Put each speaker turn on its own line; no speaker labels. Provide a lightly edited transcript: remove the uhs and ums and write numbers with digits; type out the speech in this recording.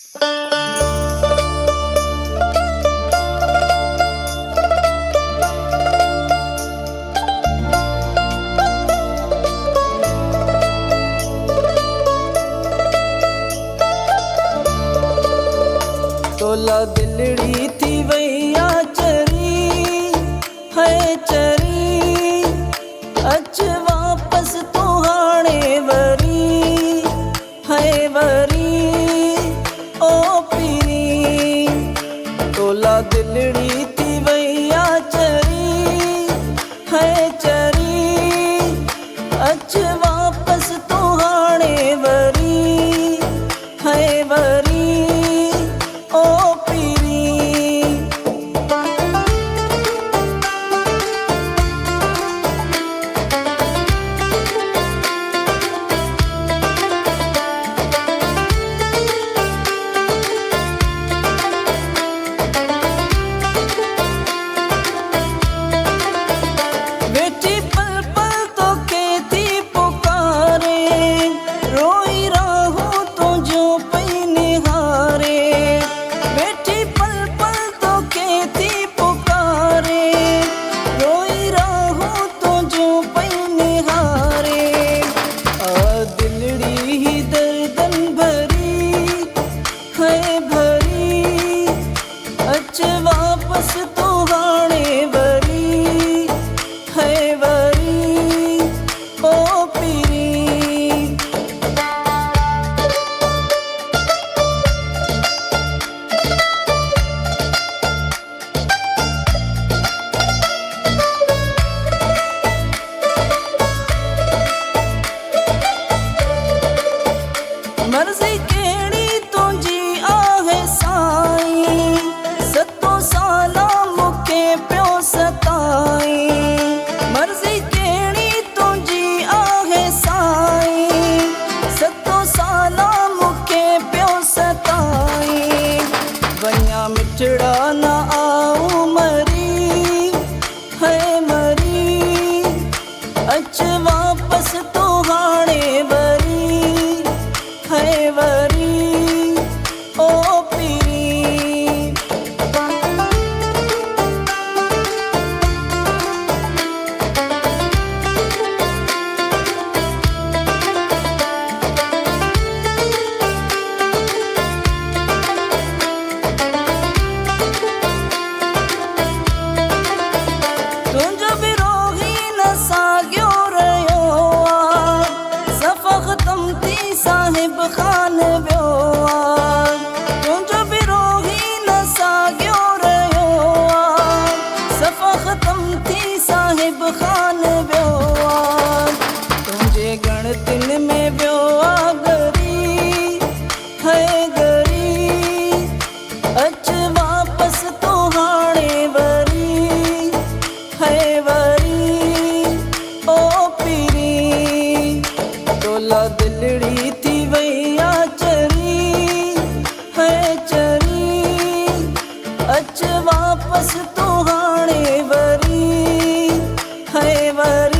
तोला दिलड़ी थी वैया चरी है चरी, अच वापस तू हाणे वरी है वरी ओ पीरी। तोला दिलड़ी थी वैया चरी है चरी, अच वापस तू हाणे वरी है वरी ओ पीरी। बेटी पल पल तो कहती पुकारे, रोई राहूं तो जो पई निहारे। बेटी पल पल तो कहती पुकारे, रोई राहूं तो जो पई निहारे। दिलड़ी ही दर्दन भरी है भरी, अच वापस तू हाणे वरी है वरी ओ पीरी। मर्ज़ी कहिड़ी तुंहिंजी आहे साईं, सतों साला मूंखे पियो सताईं। मर्ज़ी कहिड़ी तुंहिंजी आहे साईं, सतों साला मूंखे पियो सताईं। वञा मिठड़ा न आऊं मरी है मरी, अच वापस तू हाणे वरी है वरी ओ पीरी। तुंहिंजो विरोही न साॻियो रहियो आ, सफ़ा ख़तम थी साहिब ख़ान वियो आ। तुंहिंजो विरोही न साॻियो रहियो आ, सफ़ा ख़तम थी साहिब ख़ान वियो आ। तुंहिंजे गणतिन में वियो आ गरी है गरी, अच वापस तू हाणे वरी है वरी ओ पीरी। तोला दिलड़ी थी वैया चरी है चरी, अच वापस तू हाणे वरी है वरी।